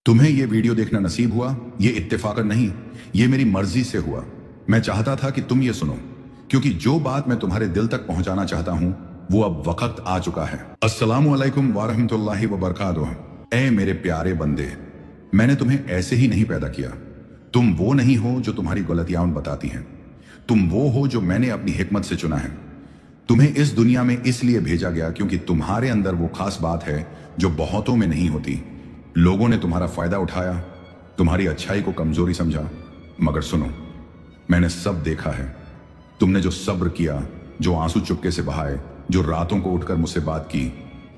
तुम्हें ये वीडियो देखना नसीब हुआ, ये इत्तेफाकन नहीं, ये मेरी मर्जी से हुआ। मैं चाहता था कि तुम ये सुनो, क्योंकि जो बात मैं तुम्हारे दिल तक पहुंचाना चाहता हूं वो अब वक्त आ चुका है। अस्सलामु अलैकुम वरहमतुल्लाहि वबरकातुहू। ऐ मेरे प्यारे बंदे, मैंने तुम्हें ऐसे ही नहीं पैदा किया। तुम वो नहीं हो जो तुम्हारी गलतियां बताती हैं। तुम वो हो जो मैंने अपनी हिकमत से चुना है। तुम्हें इस दुनिया में इसलिए भेजा गया क्योंकि तुम्हारे अंदर वो खास बात है जो बहुतों में नहीं होती। लोगों ने तुम्हारा फायदा उठाया, तुम्हारी अच्छाई को कमजोरी समझा, मगर सुनो, मैंने सब देखा है। तुमने जो सब्र किया, जो आंसू चुपके से बहाए, जो रातों को उठकर मुझसे बात की,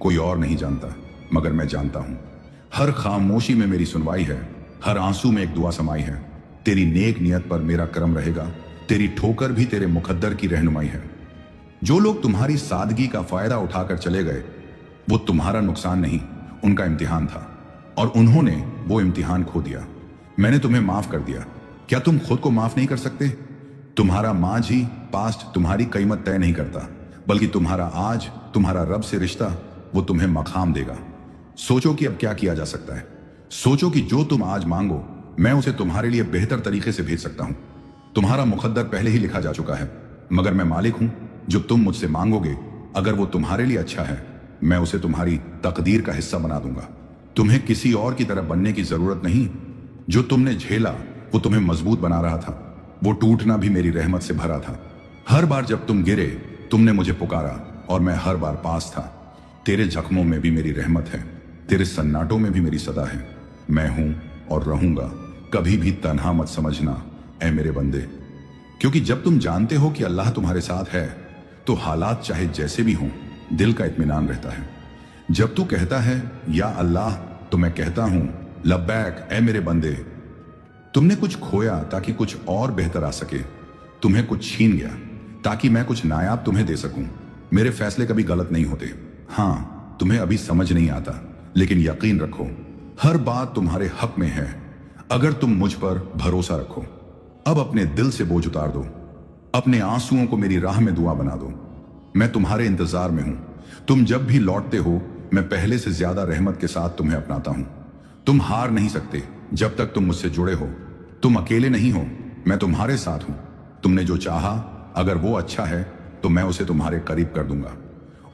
कोई और नहीं जानता मगर मैं जानता हूं। हर खामोशी में मेरी सुनवाई है, हर आंसू में एक दुआ समाई है। तेरी नेक नियत पर मेरा करम रहेगा, तेरी ठोकर भी तेरे मुकद्दर की रहनुमाई है। जो लोग तुम्हारी सादगी का फायदा उठाकर चले गए, वो तुम्हारा नुकसान नहीं, उनका इम्तिहान था, और उन्होंने वो इम्तिहान खो दिया। मैंने तुम्हें माफ कर दिया। क्या तुम खुद को माफ नहीं कर सकते? तुम्हारा माजी पास्ट तुम्हारी कीमत तय नहीं करता, बल्कि तुम्हारा आज, तुम्हारा रब से रिश्ता, वो तुम्हें मकाम देगा। सोचो कि अब क्या किया जा सकता है। सोचो कि जो तुम आज मांगो, मैं उसे तुम्हारे लिए बेहतर तरीके से भेज सकता हूं। तुम्हारा मुकद्दर पहले ही लिखा जा चुका है, मगर मैं मालिक हूं। जो तुम मुझसे मांगोगे, अगर वो तुम्हारे लिए अच्छा है, मैं उसे तुम्हारी तकदीर का हिस्सा बना दूंगा। तुम्हें किसी और की तरह बनने की जरूरत नहीं। जो तुमने झेला वो तुम्हें मजबूत बना रहा था, वो टूटना भी मेरी रहमत से भरा था। हर बार जब तुम गिरे, तुमने मुझे पुकारा और मैं हर बार पास था। तेरे जख्मों में भी मेरी रहमत है, तेरे सन्नाटों में भी मेरी सदा है। मैं हूं और रहूंगा, कभी भी तन्हा मत समझना ऐ मेरे बंदे। क्योंकि जब तुम जानते हो कि अल्लाह तुम्हारे साथ है, तो हालात चाहे जैसे भी हों, दिल का इत्मीनान रहता है। जब तू कहता है या अल्लाह, तो मैं कहता हूं लब्बैक ऐ मेरे बंदे। तुमने कुछ खोया ताकि कुछ और बेहतर आ सके। तुम्हें कुछ छीन गया ताकि मैं कुछ नायाब तुम्हें दे सकूं। मेरे फैसले कभी गलत नहीं होते। हाँ, तुम्हें अभी समझ नहीं आता, लेकिन यकीन रखो, हर बात तुम्हारे हक में है अगर तुम मुझ पर भरोसा रखो। अब अपने दिल से बोझ उतार दो, अपने आंसुओं को मेरी राह में दुआ बना दो। मैं तुम्हारे इंतजार में हूं। तुम जब भी लौटते हो, मैं पहले से ज्यादा रहमत के साथ तुम्हें अपनाता हूं। तुम हार नहीं सकते जब तक तुम मुझसे जुड़े हो। तुम अकेले नहीं हो, मैं तुम्हारे साथ हूं। तुमने जो चाहा, अगर वो अच्छा है तो मैं उसे तुम्हारे करीब कर दूंगा,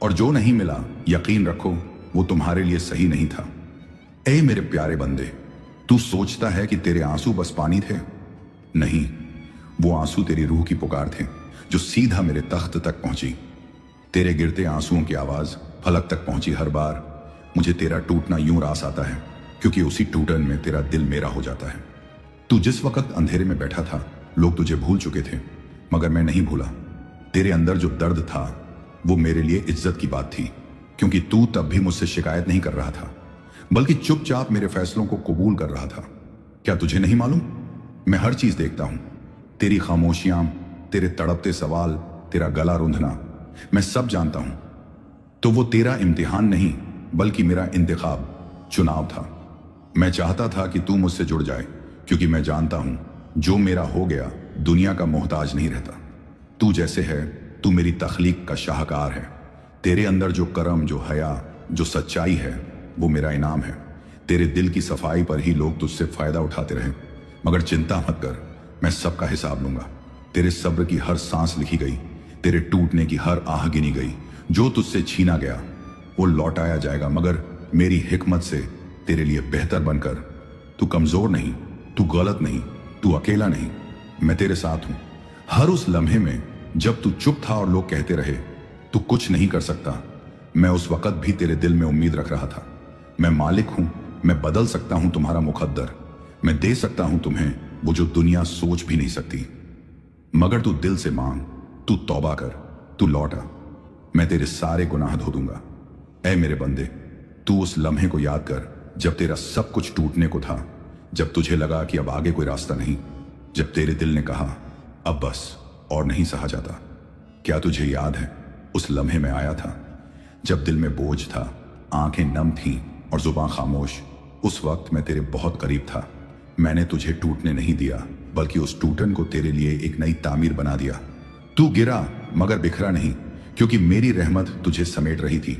और जो नहीं मिला, यकीन रखो वो तुम्हारे लिए सही नहीं था। ऐ मेरे प्यारे बंदे, तू सोचता है कि तेरे आंसू बस पानी थे? नहीं, वो आंसू तेरी रूह की पुकार थे, जो सीधा मेरे तख्त तक पहुंची। तेरे गिरते आंसुओं की आवाज फलक तक पहुंची हर बार। मुझे तेरा टूटना यूं रास आता है, क्योंकि उसी टूटन में तेरा दिल मेरा हो जाता है। तू जिस वक्त अंधेरे में बैठा था, लोग तुझे भूल चुके थे, मगर मैं नहीं भूला। तेरे अंदर जो दर्द था, वो मेरे लिए इज्जत की बात थी, क्योंकि तू तब भी मुझसे शिकायत नहीं कर रहा था, बल्कि चुपचाप मेरे फैसलों को कबूल कर रहा था। क्या तुझे नहीं मालूम? मैं हर चीज देखता हूं, तेरी खामोशियां, तेरे तड़पते सवाल, तेरा गला रूंधना, मैं सब जानता हूं। तो वो तेरा इम्तिहान नहीं, बल्कि मेरा इंतखाब, चुनाव था। मैं चाहता था कि तू मुझसे जुड़ जाए, क्योंकि मैं जानता हूं जो मेरा हो गया दुनिया का मोहताज नहीं रहता। तू जैसे है, तू मेरी तख्लीक का शाहकार है। तेरे अंदर जो करम, जो हया, जो सच्चाई है, वो मेरा इनाम है। तेरे दिल की सफाई पर ही लोग तुझसे फायदा उठाते रहे, मगर चिंता मत कर, मैं सबका हिसाब लूंगा। तेरे सब्र की हर सांस लिखी गई, तेरे टूटने की हर आह गिनी गई। जो तुझसे छीना गया वो लौटाया जाएगा, मगर मेरी हिकमत से तेरे लिए बेहतर बनकर। तू कमजोर नहीं, तू गलत नहीं, तू अकेला नहीं, मैं तेरे साथ हूं। हर उस लम्हे में जब तू चुप था और लोग कहते रहे तू कुछ नहीं कर सकता, मैं उस वक्त भी तेरे दिल में उम्मीद रख रहा था। मैं मालिक हूं, मैं बदल सकता हूं तुम्हारा मुकद्दर। मैं दे सकता हूं तुम्हें वो जो दुनिया सोच भी नहीं सकती। मगर तू दिल से मांग, तू तौबा कर, तू लौटा, मैं तेरे सारे गुनाह धो दूंगा। ऐ मेरे बंदे, तू उस लम्हे को याद कर जब तेरा सब कुछ टूटने को था, जब तुझे लगा कि अब आगे कोई रास्ता नहीं, जब तेरे दिल ने कहा अब बस और नहीं सहा जाता। क्या तुझे याद है उस लम्हे में आया था जब दिल में बोझ था, आंखें नम थीं और जुबान खामोश? उस वक्त मैं तेरे बहुत करीब था। मैंने तुझे टूटने नहीं दिया, बल्कि उस टूटन को तेरे लिए एक नई तामीर बना दिया। तू गिरा मगर बिखरा नहीं, क्योंकि मेरी रहमत तुझे समेट रही थी।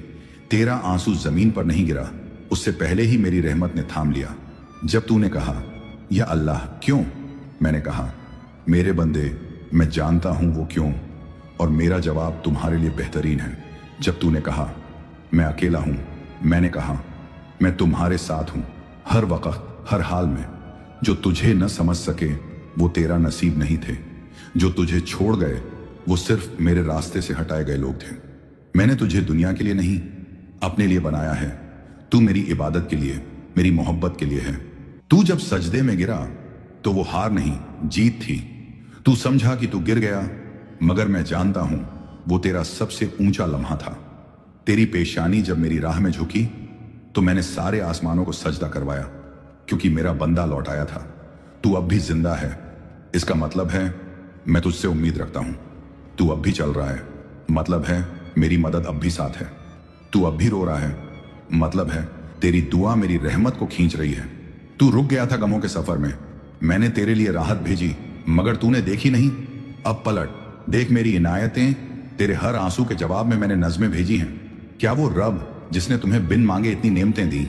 तेरा आंसू जमीन पर नहीं गिरा, उससे पहले ही मेरी रहमत ने थाम लिया। जब तूने कहा या अल्लाह क्यों, मैंने कहा मेरे बंदे मैं जानता हूं वो क्यों, और मेरा जवाब तुम्हारे लिए बेहतरीन है। जब तूने कहा मैं अकेला हूं, मैंने कहा मैं तुम्हारे साथ हूं हर वक्त हर हाल में। जो तुझे न समझ सके वो तेरा नसीब नहीं थे, जो तुझे छोड़ गए वो सिर्फ मेरे रास्ते से हटाए गए लोग थे। मैंने तुझे दुनिया के लिए नहीं अपने लिए बनाया है। तू मेरी इबादत के लिए, मेरी मोहब्बत के लिए है। तू जब सजदे में गिरा तो वो हार नहीं जीत थी। तू समझा कि तू गिर गया, मगर मैं जानता हूं वो तेरा सबसे ऊंचा लम्हा था। तेरी पेशानी जब मेरी राह में झुकी तो मैंने सारे आसमानों को सजदा करवाया, क्योंकि मेरा बंदा लौट आया था। तू अब भी जिंदा है, इसका मतलब है मैं तुझसे उम्मीद रखता हूं। तू अब भी चल रहा है, मतलब है मेरी मदद अब भी साथ है। तू अब भी रो रहा है, मतलब है तेरी दुआ मेरी रहमत को खींच रही है। तू रुक गया था गमों के सफर में, मैंने तेरे लिए राहत भेजी, मगर तूने देखी नहीं। अब पलट देख मेरी इनायतें, तेरे हर आंसू के जवाब में मैंने नज़में भेजी हैं। क्या वो रब जिसने तुम्हें बिन मांगे इतनी नेमतें दी,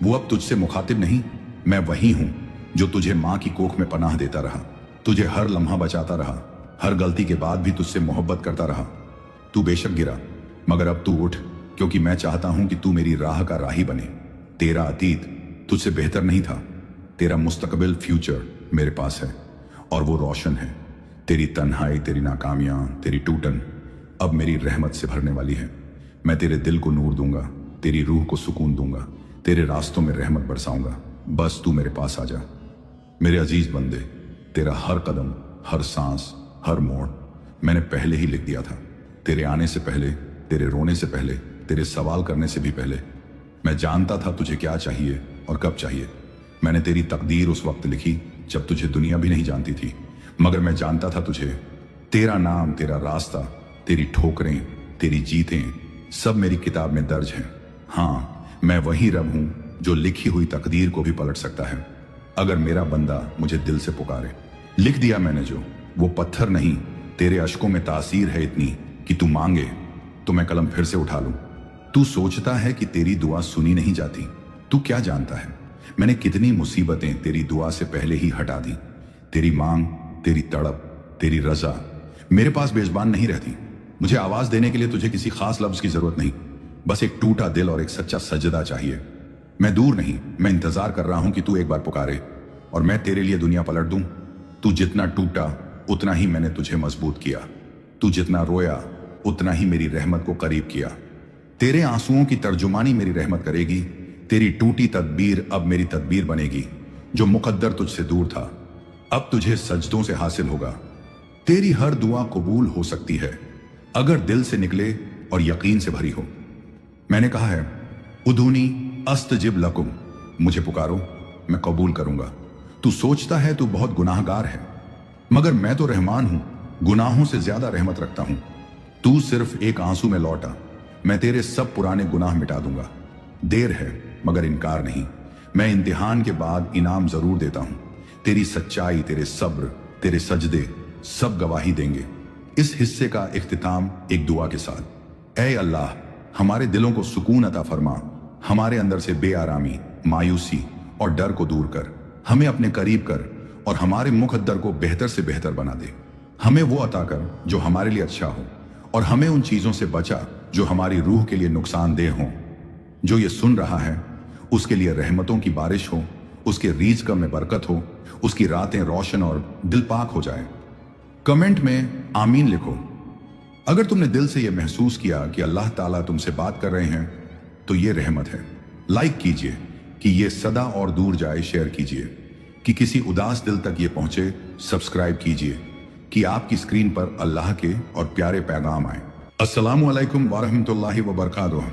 वो अब तुझसे मुखातिब नहीं? मैं वही हूं जो तुझे मां की कोख में पनाह देता रहा, तुझे हर लम्हा बचाता रहा, हर गलती के बाद भी तुझसे मोहब्बत करता रहा। तू बेशक गिरा, मगर अब तू उठ, क्योंकि मैं चाहता हूं कि तू मेरी राह का राही बने। तेरा अतीत तुझसे बेहतर नहीं था, तेरा मुस्तकबिल फ्यूचर मेरे पास है और वो रोशन है। तेरी तन्हाई, तेरी नाकामियां, तेरी टूटन अब मेरी रहमत से भरने वाली है। मैं तेरे दिल को नूर दूंगा, तेरी रूह को सुकून दूंगा, तेरे रास्तों में रहमत बरसाऊंगा। बस तू मेरे पास आ जा। मेरे अजीज बंदे, तेरा हर कदम, हर सांस, हर मोड़ मैंने पहले ही लिख दिया था। तेरे आने से पहले, तेरे रोने से पहले, तेरे सवाल करने से भी पहले मैं जानता था तुझे क्या चाहिए और कब चाहिए। मैंने तेरी तकदीर उस वक्त लिखी जब तुझे दुनिया भी नहीं जानती थी, मगर मैं जानता था तुझे। तेरा नाम, तेरा रास्ता, तेरी ठोकरें, तेरी जीतें सब मेरी किताब में दर्ज हैं। हाँ, मैं वही रब हूं जो लिखी हुई तकदीर को भी पलट सकता है अगर मेरा बंदा मुझे दिल से पुकारे। लिख दिया मैंने जो, वो पत्थर नहीं, तेरे अश्कों में तासीर है इतनी कि तू मांगे तो मैं कलम फिर से उठा लूं। तू सोचता है कि तेरी दुआ सुनी नहीं जाती, तू क्या जानता है मैंने कितनी मुसीबतें तेरी दुआ से पहले ही हटा दी। तेरी मांग, तेरी तड़प, तेरी रजा मेरे पास बेजबान नहीं रहती। मुझे आवाज देने के लिए तुझे किसी खास लफ्ज की जरूरत नहीं, बस एक टूटा दिल और एक सच्चा सजदा चाहिए। मैं दूर नहीं, मैं इंतजार कर रहा हूं कि तू एक बार पुकारे और मैं तेरे लिए दुनिया पलट दूं। तू जितना टूटा उतना ही मैंने तुझे मजबूत किया, तू जितना रोया उतना ही मेरी रहमत को करीब किया। तेरे आंसुओं की तर्जुमानी मेरी रहमत करेगी, तेरी टूटी तदबीर अब मेरी तदबीर बनेगी। जो मुकद्दर तुझसे दूर था अब तुझे सजदों से हासिल होगा। तेरी हर दुआ कबूल हो सकती है अगर दिल से निकले और यकीन से भरी हो। मैंने कहा है उदूनी अस्तजिब लकुम, मुझे पुकारो मैं कबूल करूंगा। तू सोचता है तू बहुत गुनाहगार है, मगर मैं तो रहमान हूं, गुनाहों से ज्यादा रहमत रखता हूं। तू सिर्फ एक आंसू में लौटा, मैं तेरे सब पुराने गुनाह मिटा दूंगा। देर है मगर इनकार नहीं, मैं इम्तिहान के बाद इनाम जरूर देता हूं। तेरी सच्चाई, तेरे सब्र, तेरे सजदे सब गवाही देंगे। इस हिस्से का इख्तिताम एक दुआ के साथ। ऐ अल्लाह, हमारे दिलों को सुकून अता फरमा, हमारे अंदर से बेआरामी, मायूसी और डर को दूर कर, हमें अपने करीब कर और हमारे मुकद्दर को बेहतर से बेहतर बना दे। हमें वो अता कर जो हमारे लिए अच्छा हो और हमें उन चीजों से बचा जो हमारी रूह के लिए नुकसानदेह हों। जो ये सुन रहा है उसके लिए रहमतों की बारिश हो, उसके रिज़्क़ में बरकत हो, उसकी रातें रोशन और दिल पाक हो जाए। कमेंट में आमीन लिखो अगर तुमने दिल से यह महसूस किया कि अल्लाह ताला तुमसे बात कर रहे हैं तो ये रहमत है। लाइक कीजिए कि ये सदा और दूर जाए, शेयर कीजिए कि किसी उदास दिल तक ये पहुंचे, सब्सक्राइब कीजिए कि आपकी स्क्रीन पर अल्लाह के और प्यारे पैगाम आए। अस्सलामु अलैकुम व रहमतुल्लाहि व बरकातुहू।